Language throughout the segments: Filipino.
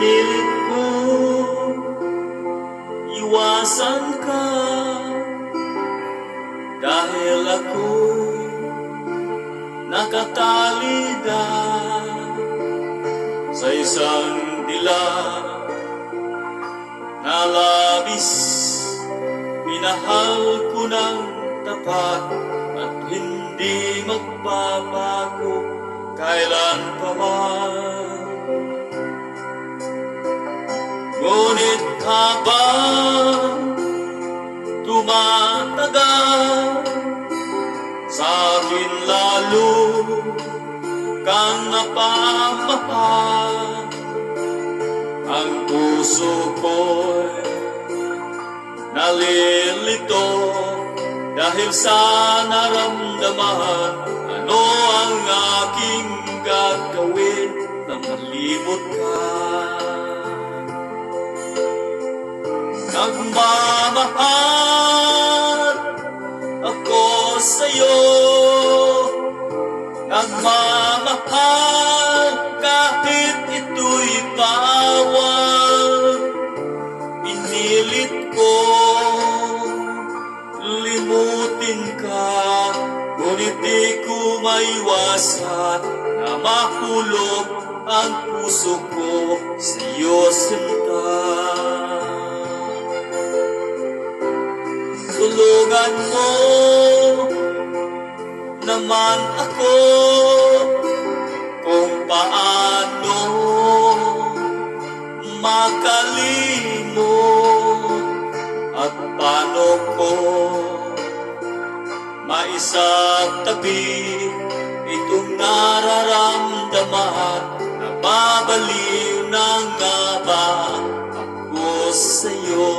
Pinilit ko iwasan ka dahil ako'y nakatalida sa isang dilag na labis. Minahal ko ng tapat at hindi magbabago kailan pa man. Ngunit habang tumatagal, sa akin lalo kang napamahal. Ang puso ko'y nalilito dahil sa naramdaman. Ano ang aking gagawin na malimot ka? Nagmamahal ako sa'yo, nagmamahal kahit ito'y bawal. Pinilit ko limutin ka, ngunit di ko maiwasan na mahulog ang puso ko sa'yo, sinta. Tulungan mo naman ako kung paano makalimot at paano ko maisatabi itong nararamdaman. Nababaliw na nga ba ako sa'yo?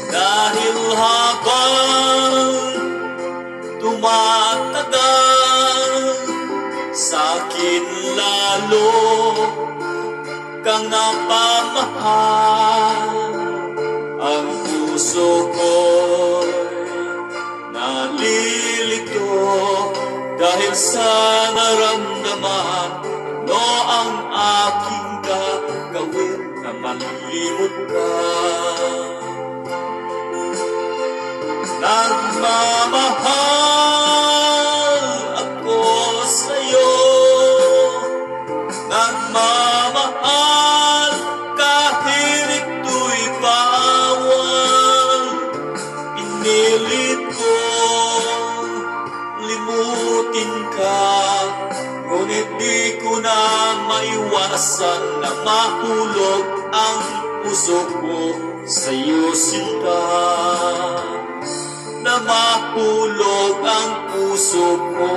Dahil habang tumatagal, sa'kin lalo kang napamahal. Ang puso ko'y nalilito dahil sa naramdaman. Ano ang aking gagawin na malimot ka? Nagmamahal ako sa'yo, nagmamahal kahit ito'y bawal. Pinilit ko limutin ka, ngunit di ko na maiwasan na mahulog ang puso ko sa'yo, sinta. Na mahulog ang puso ko